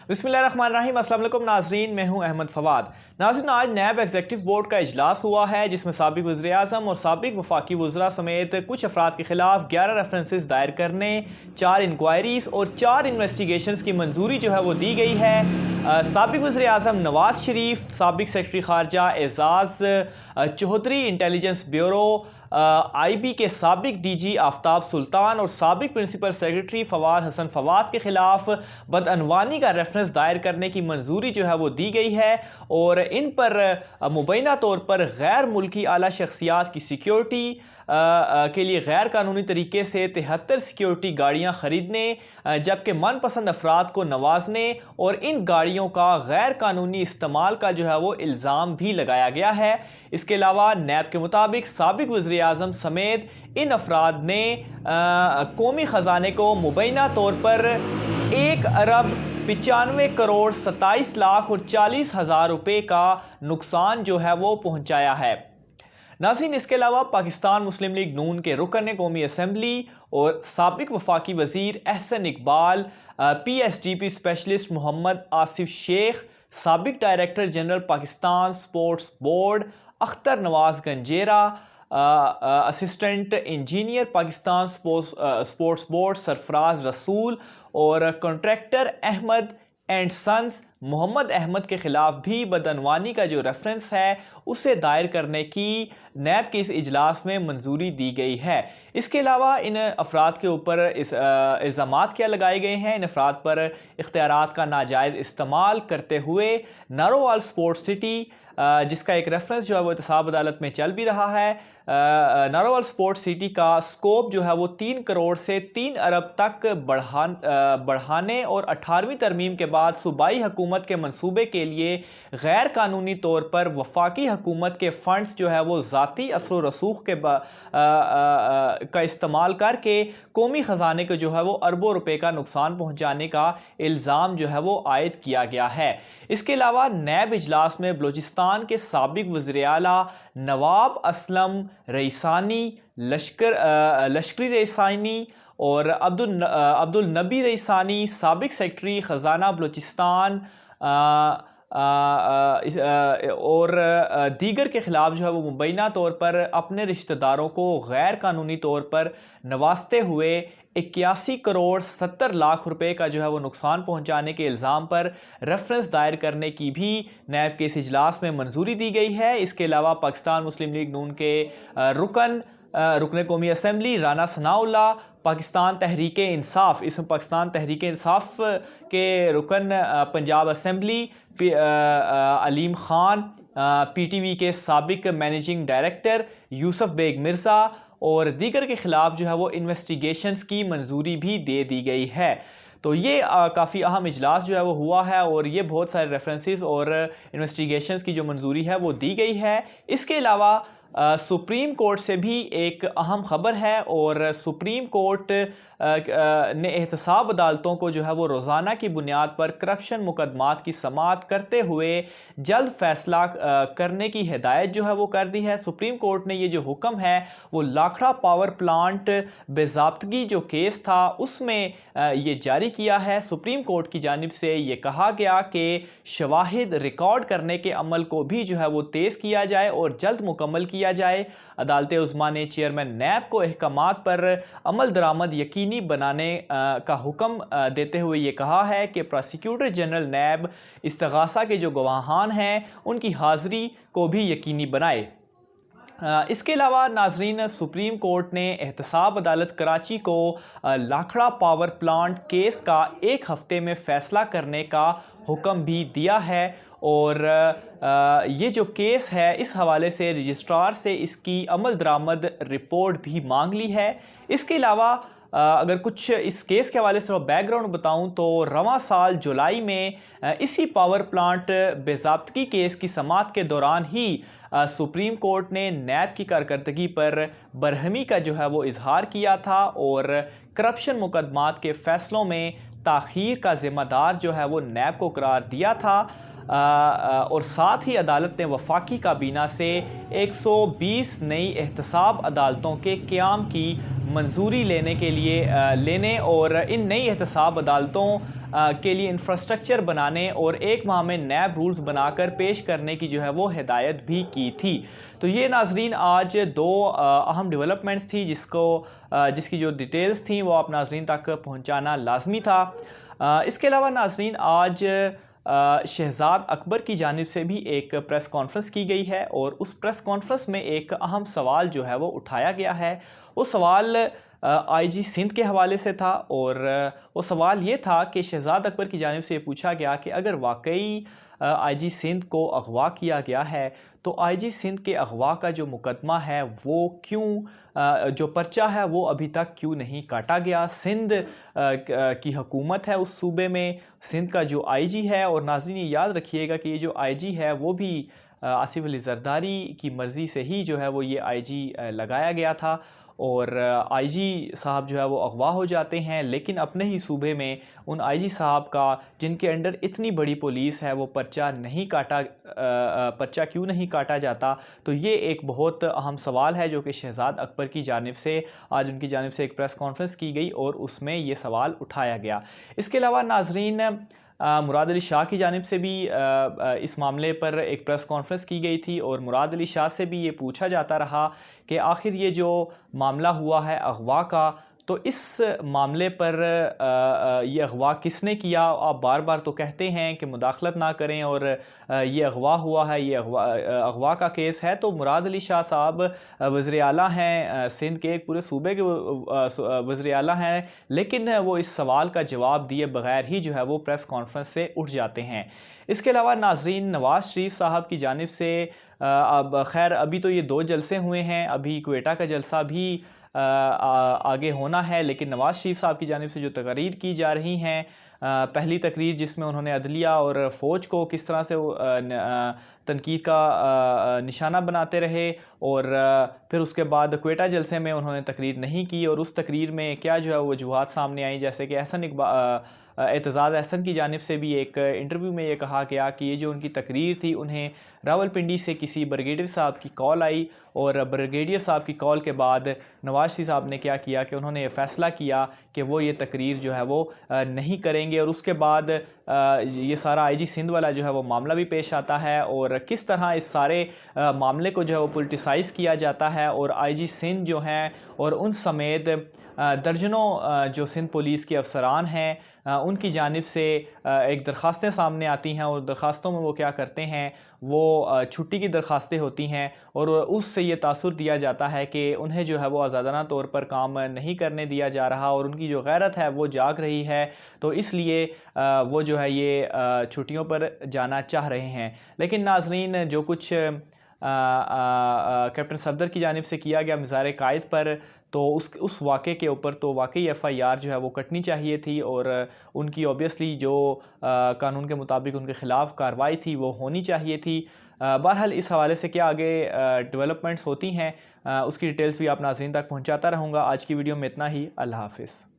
بسم اللہ الرحمن الرحیم۔ السلام علیکم ناظرین، میں ہوں احمد فواد۔ ناظرین، آج نیب ایگزیکٹو بورڈ کا اجلاس ہوا ہے جس میں سابق وزیر اعظم اور سابق وفاقی وزراء سمیت کچھ افراد کے خلاف 11 ریفرنسز دائر کرنے، 4 انکوائریز اور 4 انویسٹیگیشنز کی منظوری جو ہے وہ دی گئی ہے۔ سابق وزیر اعظم نواز شریف، سابق سیکرٹری خارجہ Aizaz Chaudhry intelligence bureau, I B کے سابق ڈی جی آفتاب سلطان اور سابق پرنسپل سیکرٹری فواد حسن فواد کے خلاف بدعنوانی کا ریفرنس دائر کرنے کی منظوری جو ہے وہ دی گئی ہے، اور ان پر مبینہ طور پر غیر ملکی اعلیٰ شخصیات کی سیکیورٹی کے لیے غیر قانونی طریقے سے 73 سیکیورٹی گاڑیاں خریدنے، جبکہ من پسند افراد کو نوازنے اور ان گاڑیوں کا غیر قانونی استعمال کا جو ہے وہ الزام بھی لگایا گیا ہے۔ اس کے علاوہ نیب کے مطابق سابق وزیر اعظم سمیت ان افراد نے قومی خزانے کو مبینہ طور پر 1,95,27,40,000 روپے کا نقصان جو ہے وہ پہنچایا ہے۔ ناظرین، اس کے علاوہ پاکستان مسلم لیگ نون کے رکن قومی اسمبلی اور سابق وفاقی وزیر Ahsan Iqbal, P S D P specialist Muhammad Asif Sheikh, سابق director general Pakistan sports board Akhtar Nawaz Gunjera, assistant engineer Pakistan sports board Sarfraz Rasool اور contractor Ahmed and sons Muhammad Ahmed کے خلاف بھی بدعنوانی کا جو ریفرنس ہے اسے دائر کرنے کی نیب کے اس اجلاس میں منظوری دی گئی ہے۔ اس کے علاوہ ان افراد کے اوپر الزامات کیا لگائے گئے ہیں؟ ان افراد پر اختیارات کا ناجائز استعمال کرتے ہوئے نارووال سپورٹ سٹی، جس کا ایک ریفرنس جو ہے وہ احتساب عدالت میں چل بھی رہا ہے، نارووال سپورٹ سٹی کا سکوپ جو ہے وہ 3 کروڑ سے 3 ارب تک بڑھانے اور 18ویں ترمیم کے بعد صوبائی حکومت کے منصوبے کے لیے غیر قانونی طور پر وفاقی حکومت کے فنڈز جو ہے وہ ذاتی اثر و رسوخ کا استعمال کر کے قومی خزانے کو جو ہے وہ اربوں روپے کا نقصان پہنچانے کا الزام جو ہے وہ عائد کیا گیا ہے۔ اس کے علاوہ نیب اجلاس میں بلوچستان کے سابق وزیر اعلیٰ نواب اسلم رئیسانی، لشکری رئیسانی اور عبد النبی رئیسانی، سابق سیکرٹری خزانہ بلوچستان اور دیگر کے خلاف جو ہے وہ مبینہ طور پر اپنے رشتہ داروں کو غیر قانونی طور پر نوازتے ہوئے 81 کروڑ 70 لاکھ روپے کا جو ہے وہ نقصان پہنچانے کے الزام پر ریفرنس دائر کرنے کی بھی نیب کے اس اجلاس میں منظوری دی گئی ہے۔ اس کے علاوہ پاکستان مسلم لیگ نون کے رکن قومی اسمبلی رانا ثناء اللہ، پاکستان تحریک انصاف، اس میں پاکستان تحریک انصاف کے رکن پنجاب اسمبلی علیم خان، پی ٹی وی کے سابق مینیجنگ ڈائریکٹر یوسف بیگ مرزا اور دیگر کے خلاف جو ہے وہ انویسٹیگیشنز کی منظوری بھی دے دی گئی ہے۔ تو یہ کافی اہم اجلاس جو ہے وہ ہوا ہے اور یہ بہت سارے ریفرنسز اور انویسٹیگیشنز کی جو منظوری ہے وہ دی گئی ہے۔ اس کے علاوہ سپریم کورٹ سے بھی ایک اہم خبر ہے، اور سپریم کورٹ نے احتساب عدالتوں کو جو ہے وہ روزانہ کی بنیاد پر کرپشن مقدمات کی سماعت کرتے ہوئے جلد فیصلہ کرنے کی ہدایت جو ہے وہ کر دی ہے۔ سپریم کورٹ نے یہ جو حکم ہے وہ لاکھڑا پاور پلانٹ بے ضابطگی جو کیس تھا اس میں یہ جاری کیا ہے۔ سپریم کورٹ کی جانب سے یہ کہا گیا کہ شواہد ریکارڈ کرنے کے عمل کو بھی جو ہے وہ تیز کیا جائے اور جلد مکمل کیا جائے۔ عدالت عظمیٰ نے چیئرمین نیب کو احکامات پر عمل درآمد یقینی بنانے کا حکم دیتے ہوئے یہ کہا ہے کہ پراسیکیوٹر جنرل نیب استغاثہ کے جو گواہان ہیں ان کی حاضری کو بھی یقینی بنائے۔ اس کے علاوہ ناظرین، سپریم کورٹ نے احتساب عدالت کراچی کو لاکھڑا پاور پلانٹ کیس کا 1 ہفتے میں فیصلہ کرنے کا حکم بھی دیا ہے، اور یہ جو کیس ہے اس حوالے سے رجسٹرار سے اس کی عمل درآمد رپورٹ بھی مانگ لی ہے۔ اس کے علاوہ اگر کچھ اس کیس کے حوالے سے بیک گراؤنڈ بتاؤں تو رواں سال جولائی میں اسی پاور پلانٹ بے ضابطگی کیس کی سماعت کے دوران ہی سپریم کورٹ نے نیب کی کارکردگی پر برہمی کا جو ہے وہ اظہار کیا تھا، اور کرپشن مقدمات کے فیصلوں میں تاخیر کا ذمہ دار جو ہے وہ نیب کو قرار دیا تھا۔ اور ساتھ ہی عدالت نے وفاقی کابینہ سے 120 نئی احتساب عدالتوں کے قیام کی منظوری لینے اور ان نئی احتساب عدالتوں کے لیے انفراسٹرکچر بنانے اور 1 ماہ میں نیب رولز بنا کر پیش کرنے کی جو ہے وہ ہدایت بھی کی تھی۔ تو یہ ناظرین آج 2 اہم ڈیولپمنٹس تھی جس کی جو ڈیٹیلز تھیں وہ آپ ناظرین تک پہنچانا لازمی تھا۔ اس کے علاوہ ناظرین آج شہزاد اکبر کی جانب سے بھی ایک پریس کانفرنس کی گئی ہے اور اس پریس کانفرنس میں ایک اہم سوال جو ہے وہ اٹھایا گیا ہے۔ وہ سوال آئی جی سندھ کے حوالے سے تھا اور وہ سوال یہ تھا کہ شہزاد اکبر کی جانب سے یہ پوچھا گیا کہ اگر واقعی آئی جی سندھ کو اغوا کیا گیا ہے تو آئی جی سندھ کے اغوا کا جو مقدمہ ہے وہ جو پرچہ ہے وہ ابھی تک کیوں نہیں کاٹا گیا۔ سندھ کی حکومت ہے اس صوبے میں، سندھ کا جو آئی جی ہے، اور ناظرین یہ یاد رکھیے گا کہ یہ جو آئی جی ہے وہ بھی آصف علی زرداری کی مرضی سے ہی جو ہے وہ یہ آئی جی لگایا گیا تھا، اور آئی جی صاحب جو ہے وہ اغوا ہو جاتے ہیں، لیکن اپنے ہی صوبے میں ان آئی جی صاحب کا جن کے انڈر اتنی بڑی پولیس ہے وہ پرچہ کیوں نہیں کاٹا جاتا۔ تو یہ ایک بہت اہم سوال ہے جو کہ شہزاد اکبر کی جانب سے آج ان کی جانب سے ایک پریس کانفرنس کی گئی اور اس میں یہ سوال اٹھایا گیا۔ اس کے علاوہ ناظرین مراد علی شاہ کی جانب سے بھی اس معاملے پر ایک پریس کانفرنس کی گئی تھی اور مراد علی شاہ سے بھی یہ پوچھا جاتا رہا کہ آخر یہ جو معاملہ ہوا ہے اغوا کا، تو اس معاملے پر یہ اغوا کس نے کیا؟ آپ بار بار تو کہتے ہیں کہ مداخلت نہ کریں اور یہ اغوا ہوا ہے، یہ اغوا کا کیس ہے۔ تو مراد علی شاہ صاحب وزیر اعلیٰ ہیں سندھ کے، ایک پورے صوبے کے وزیر اعلیٰ ہیں، لیکن وہ اس سوال کا جواب دیے بغیر ہی جو ہے وہ پریس کانفرنس سے اٹھ جاتے ہیں۔ اس کے علاوہ ناظرین نواز شریف صاحب کی جانب سے خیر ابھی تو یہ 2 جلسے ہوئے ہیں، ابھی کوئٹہ کا جلسہ بھی آگے ہونا ہے، لیکن نواز شریف صاحب کی جانب سے جو تقاریر کی جا رہی ہیں، پہلی تقریر جس میں انہوں نے عدلیہ اور فوج کو کس طرح سے تنقید کا نشانہ بناتے رہے، اور پھر اس کے بعد کوئٹہ جلسے میں انہوں نے تقریر نہیں کی، اور اس تقریر میں کیا جو ہے وجوہات سامنے آئیں، جیسے کہ اعتزاز احسن کی جانب سے بھی ایک انٹرویو میں یہ کہا گیا کہ یہ جو ان کی تقریر تھی انہیں راولپنڈی سے کسی بریگیڈیئر صاحب کی کال آئی، اور بریگیڈیئر صاحب کی کال کے بعد نواز شریف صاحب نے کیا کیا کہ انہوں نے یہ فیصلہ کیا کہ وہ یہ تقریر جو ہے وہ نہیں کریں گے، اور اس کے بعد یہ سارا آئی جی سندھ والا جو ہے وہ معاملہ بھی پیش آتا ہے، اور کس طرح اس سارے معاملے کو جو ہے وہ پولیٹیسائز کیا جاتا ہے، اور آئی جی سندھ جو ہیں اور ان سمیت درجنوں جو سندھ پولیس کے افسران ہیں ان کی جانب سے ایک درخواستیں سامنے آتی ہیں، اور درخواستوں میں وہ کیا کرتے ہیں، وہ چھٹی کی درخواستیں ہوتی ہیں، اور اس سے یہ تاثر دیا جاتا ہے کہ انہیں جو ہے وہ آزادانہ طور پر کام نہیں کرنے دیا جا رہا، اور ان کی جو غیرت ہے وہ جاگ رہی ہے، تو اس لیے وہ جو ہے یہ چھٹیوں پر جانا چاہ رہے ہیں۔ لیکن ناظرین جو کچھ کیپٹن صفدر کی جانب سے کیا گیا مزار قائد پر، تو اس واقعے کے اوپر تو واقعی ایف آئی آر جو ہے وہ کٹنی چاہیے تھی، اور ان کی اوبیسلی جو قانون کے مطابق ان کے خلاف کارروائی تھی وہ ہونی چاہیے تھی۔ بہرحال اس حوالے سے کیا آگے ڈیولپمنٹس ہوتی ہیں اس کی ڈیٹیلز بھی آپ ناظرین تک پہنچاتا رہوں گا۔ آج کی ویڈیو میں اتنا ہی، اللہ حافظ۔